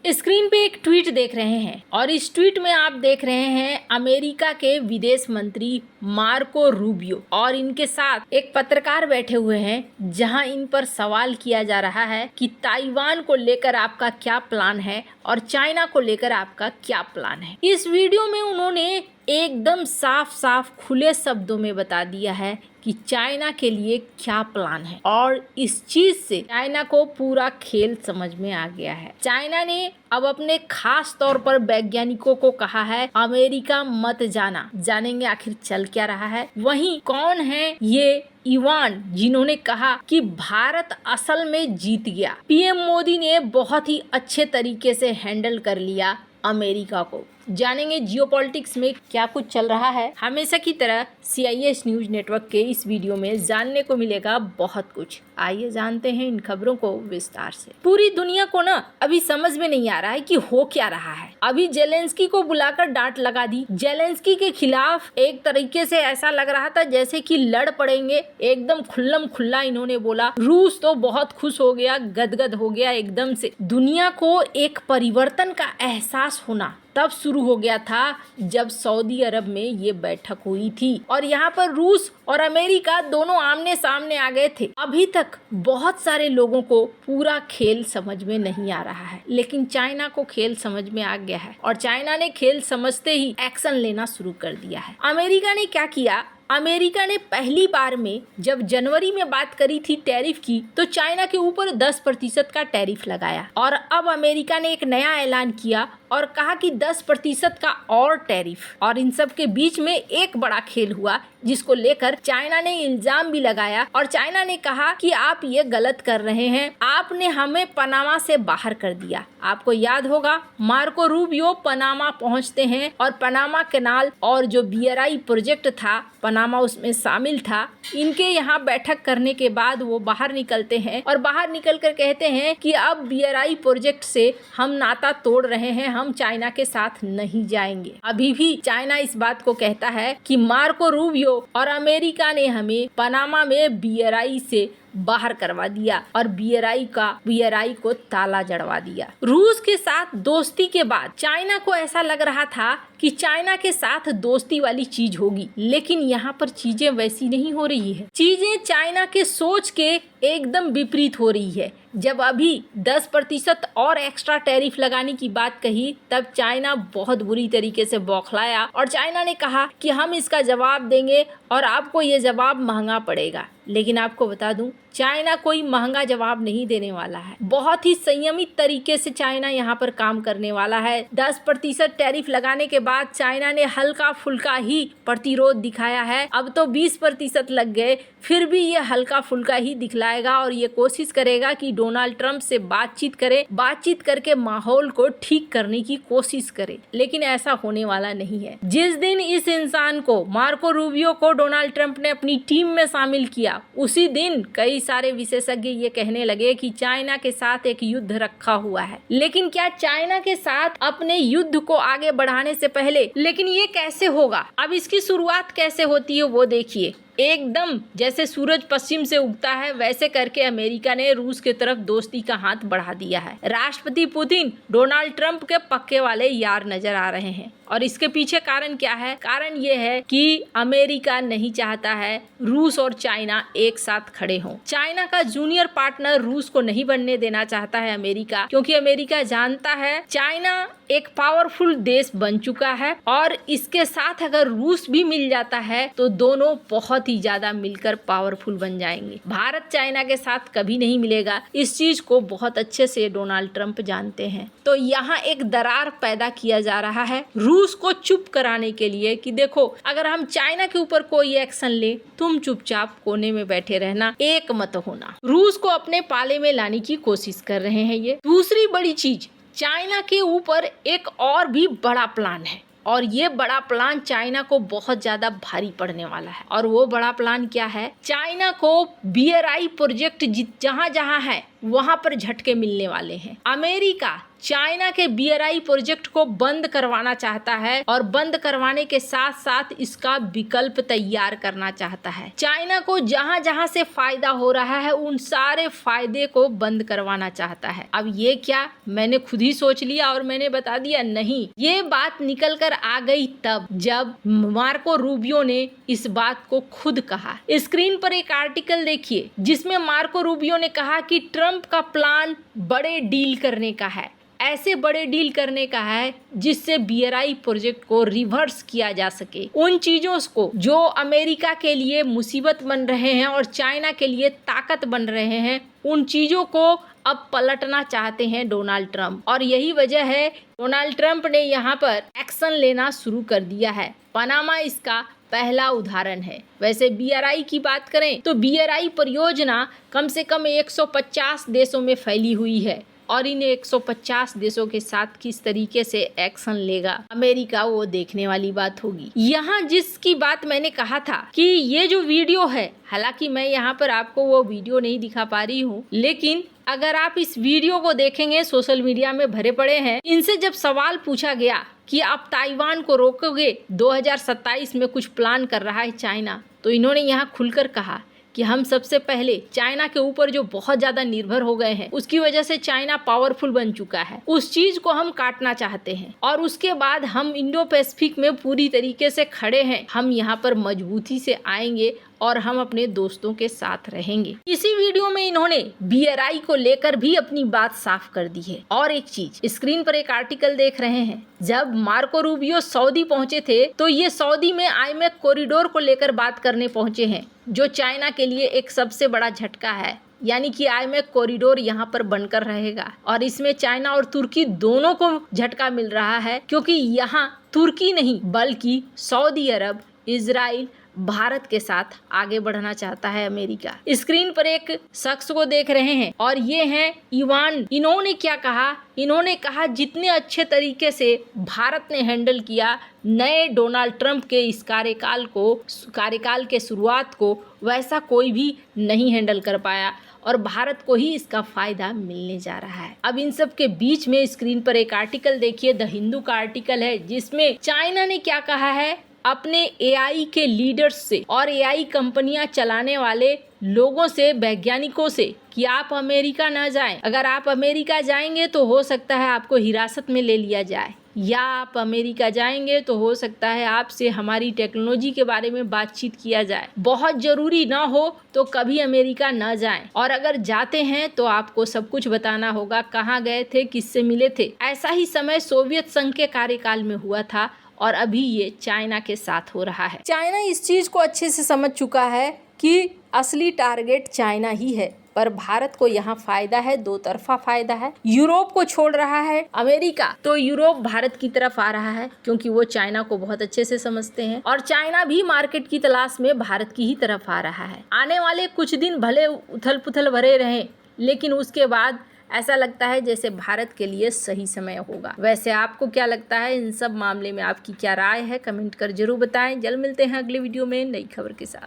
Screen पे एक tweet देख रहे हैं और इस ट्वीट में आप देख रहे हैं अमेरिका के विदेश मंत्री मार्को रूबियो और इनके साथ एक पत्रकार बैठे हुए हैं, जहां इन पर सवाल किया जा रहा है कि ताइवान को लेकर आपका क्या प्लान है और चाइना को लेकर आपका क्या प्लान है। इस वीडियो में उन्होंने एकदम साफ साफ खुले शब्दों में बता दिया है कि चाइना के लिए क्या प्लान है और इस चीज से चाइना को पूरा खेल समझ में आ गया है। चाइना ने अब अपने खास तौर पर वैज्ञानिकों को कहा है अमेरिका मत जाना। जानेंगे आखिर चल क्या रहा है। वहीं कौन है ये इवान जिन्होंने कहा कि भारत असल में जीत गया। पीएम मोदी ने बहुत ही अच्छे तरीके से हैंडल कर लिया अमेरिका को। जानेंगे जियोपॉलिटिक्स में क्या कुछ चल रहा है। हमेशा की तरह CIS न्यूज नेटवर्क के इस वीडियो में जानने को मिलेगा बहुत कुछ। आइए जानते हैं इन खबरों को विस्तार से। पूरी दुनिया को ना अभी समझ में नहीं आ रहा है कि हो क्या रहा है। अभी जेलेंस्की को बुलाकर डांट लगा दी। जेलेंस्की के खिलाफ एक तरीके से ऐसा लग रहा था जैसे कि लड़ पड़ेंगे। एकदम खुल्लम खुल्ला इन्होंने बोला। रूस तो बहुत खुश हो गया, गदगद हो गया एकदम से। दुनिया को एक परिवर्तन का एहसास होना तब शुरू हो गया था जब सऊदी अरब में ये बैठक हुई थी और यहाँ पर रूस और अमेरिका दोनों आमने सामने आ गए थे। अभी तक बहुत सारे लोगों को पूरा खेल समझ में नहीं आ रहा है, लेकिन चाइना को खेल समझ में आ गया है और चाइना ने खेल समझते ही एक्शन लेना शुरू कर दिया है। अमेरिका ने क्या किया? अमेरिका ने पहली बार में जब जनवरी में बात करी थी टैरिफ की, तो चाइना के ऊपर 10% का टैरिफ लगाया और अब अमेरिका ने एक नया ऐलान किया और कहा कि 10% का और टैरिफ। और इन सब के बीच में एक बड़ा खेल हुआ जिसको लेकर चाइना ने इल्जाम भी लगाया और चाइना ने कहा कि आप ये गलत कर रहे हैं, आपने हमें पनामा से बाहर कर दिया। आपको याद होगा मार्को रूबियो पनामा पहुंचते हैं और पनामा कैनाल और जो BRI प्रोजेक्ट था पनामा उसमें शामिल था। इनके यहाँ बैठक करने के बाद वो बाहर निकलते हैं और बाहर निकल कर कहते हैं कि अब BRI प्रोजेक्ट से हम नाता तोड़ रहे हैं, हम चाइना के साथ नहीं जाएंगे। अभी भी चाइना इस बात को कहता है कि मार्को रूबियो और अमेरिका ने हमें पनामा में BRI से बाहर करवा दिया और BRI को ताला जड़वा दिया। रूस के साथ दोस्ती के बाद चाइना को ऐसा लग रहा था कि चाइना के साथ दोस्ती वाली चीज होगी, लेकिन यहाँ पर चीजें वैसी नहीं हो रही है। चीजें चाइना के सोच के एकदम विपरीत हो रही है। जब अभी 10% और एक्स्ट्रा टैरिफ लगाने की बात कही, तब चाइना बहुत बुरी तरीके से बौखलाया और चाइना ने कहा कि हम इसका जवाब देंगे और आपको ये जवाब महंगा पड़ेगा। लेकिन आपको बता दूं, चाइना कोई महंगा जवाब नहीं देने वाला है। बहुत ही संयमित तरीके से चाइना यहाँ पर काम करने वाला है। 10% टैरिफ लगाने के बाद चाइना ने हल्का फुल्का ही प्रतिरोध दिखाया है। अब तो 20% लग गए, फिर भी ये हल्का फुल्का ही दिखलाएगा और ये कोशिश करेगा कि डोनाल्ड ट्रंप से बातचीत करे, बातचीत करके माहौल को ठीक करने की कोशिश करे। लेकिन ऐसा होने वाला नहीं है। जिस दिन इस इंसान को, मार्को रूबियो को, डोनाल्ड ट्रंप ने अपनी टीम में शामिल किया, उसी दिन कई सारे विशेषज्ञ ये कहने लगे कि चाइना के साथ एक युद्ध रखा हुआ है। लेकिन क्या चाइना के साथ अपने युद्ध को आगे बढ़ाने से पहले, लेकिन ये कैसे होगा? अब इसकी शुरुआत कैसे होती है वो देखिए। एकदम जैसे सूरज पश्चिम से उगता है वैसे करके अमेरिका ने रूस के तरफ दोस्ती का हाथ बढ़ा दिया है। राष्ट्रपति पुतिन डोनाल्ड ट्रंप के पक्के वाले यार नजर आ रहे हैं और इसके पीछे कारण क्या है? कारण ये है कि अमेरिका नहीं चाहता है रूस और चाइना एक साथ खड़े हों। चाइना का जूनियर पार्टनर रूस को नहीं बनने देना चाहता है अमेरिका, क्योंकि अमेरिका जानता है चाइना एक पावरफुल देश बन चुका है और इसके साथ अगर रूस भी मिल जाता है तो दोनों बहुत ही ज्यादा मिलकर पावरफुल बन जाएंगे। भारत चाइना के साथ कभी नहीं मिलेगा, इस चीज को बहुत अच्छे से डोनाल्ड ट्रंप जानते हैं। तो यहाँ एक दरार पैदा किया जा रहा है रूस को चुप कराने के लिए कि देखो, अगर हम चाइना के ऊपर कोई एक्शन ले, तुम चुपचाप कोने में बैठे रहना, एक मत होना। रूस को अपने पाले में लाने की कोशिश कर रहे हैं ये। दूसरी बड़ी चीज, चाइना के ऊपर एक और भी बड़ा प्लान है और ये बड़ा प्लान चाइना को बहुत ज्यादा भारी पड़ने वाला है। और वो बड़ा प्लान क्या है? चाइना को BRI प्रोजेक्ट जहां जहां है वहां पर झटके मिलने वाले हैं। अमेरिका चाइना के BRI प्रोजेक्ट को बंद करवाना चाहता है और बंद करवाने के साथ साथ इसका विकल्प तैयार करना चाहता है। चाइना को जहां जहां से फायदा हो रहा है उन सारे फायदे को बंद करवाना चाहता है। अब ये क्या मैंने खुद ही सोच लिया और मैंने बता दिया? नहीं, ये बात निकल कर आ गई तब जब मार्को रूबियो ने इस बात को खुद कहा। स्क्रीन पर एक आर्टिकल देखिए जिसमें मार्को रूबियो ने कहा कि ट्रंप का प्लान बड़े डील करने का है, ऐसे बड़े डील करने का है जिससे BRI प्रोजेक्ट को रिवर्स किया जा सके। उन चीजों को जो अमेरिका के लिए मुसीबत बन रहे हैं और चाइना के लिए ताकत बन रहे हैं, उन चीजों को अब पलटना चाहते हैं डोनाल्ड ट्रंप। और यही वजह है डोनाल्ड ट्रंप ने यहाँ पर एक्शन लेना शुरू कर दिया है। पनामा इसका पहला उदाहरण है। वैसे BRI की बात करें तो BRI परियोजना कम से कम 150 देशों में फैली हुई है और इन 150 देशों के साथ किस तरीके से एक्शन लेगा अमेरिका, वो देखने वाली बात होगी। यहाँ जिसकी बात मैंने कहा था कि ये जो वीडियो है, हालांकि मैं यहाँ पर आपको वो वीडियो नहीं दिखा पा रही हूँ, लेकिन अगर आप इस वीडियो को देखेंगे, सोशल मीडिया में भरे पड़े हैं। इनसे जब सवाल पूछा गया कि आप ताइवान को रोकोगे, 2027 में कुछ प्लान कर रहा है चाइना, तो इन्होंने यहाँ खुलकर कहा कि हम सबसे पहले चाइना के ऊपर जो बहुत ज्यादा निर्भर हो गए हैं, उसकी वजह से चाइना पावरफुल बन चुका है, उस चीज को हम काटना चाहते हैं और उसके बाद हम इंडो पैसिफिक में पूरी तरीके से खड़े हैं। हम यहाँ पर मजबूती से आएंगे और हम अपने दोस्तों के साथ रहेंगे। इसी वीडियो में इन्होंने BRI को लेकर भी अपनी बात साफ कर दी है। और एक चीज, स्क्रीन पर एक आर्टिकल देख रहे हैं, जब मार्को रूबियो सऊदी पहुंचे थे तो ये सऊदी में IMEC कॉरिडोर को लेकर बात करने पहुंचे हैं, जो चाइना के लिए एक सबसे बड़ा झटका है। यानी कि IMEC कॉरिडोर यहाँ पर बनकर रहेगा और इसमें चाइना और तुर्की दोनों को झटका मिल रहा है, क्योंकि यहाँ तुर्की नहीं बल्कि सऊदी अरब, इजराइल, भारत के साथ आगे बढ़ना चाहता है अमेरिका। स्क्रीन पर एक शख्स को देख रहे हैं और ये हैं इवान। इन्होंने क्या कहा? इन्होंने कहा जितने अच्छे तरीके से भारत ने हैंडल किया नए डोनाल्ड ट्रंप के इस कार्यकाल के शुरुआत को, वैसा कोई भी नहीं हैंडल कर पाया और भारत को ही इसका फायदा मिलने जा रहा है। अब इन सब के बीच में स्क्रीन पर एक आर्टिकल देखिए, द हिंदू का आर्टिकल है, जिसमें चाइना ने क्या कहा है अपने AI के लीडर्स से और AI कंपनियां चलाने वाले लोगों से, वैज्ञानिकों से, कि आप अमेरिका ना जाएं। अगर आप अमेरिका जाएंगे तो हो सकता है आपको हिरासत में ले लिया जाए, या आप अमेरिका जाएंगे तो हो सकता है आपसे हमारी टेक्नोलॉजी के बारे में बातचीत किया जाए। बहुत जरूरी ना हो तो कभी अमेरिका ना जाएं, और अगर जाते हैं तो आपको सब कुछ बताना होगा, कहाँ गए थे, किससे मिले थे। ऐसा ही समय सोवियत संघ के कार्यकाल में हुआ था और अभी ये चाइना के साथ हो रहा है। चाइना इस चीज को अच्छे से समझ चुका है कि असली टारगेट चाइना ही है, पर भारत को यहाँ फायदा है, दो तरफा फायदा है। यूरोप को छोड़ रहा है अमेरिका, तो यूरोप भारत की तरफ आ रहा है, क्योंकि वो चाइना को बहुत अच्छे से समझते हैं और चाइना भी मार्केट की तलाश में भारत की ही तरफ आ रहा है। आने वाले कुछ दिन भले उथल पुथल भरे रहें, लेकिन उसके बाद ऐसा लगता है जैसे भारत के लिए सही समय होगा। वैसे आपको क्या लगता है इन सब मामले में? आपकी क्या राय है? कमेंट कर जरूर बताएं। जल्द मिलते हैं अगले वीडियो में नई खबर के साथ।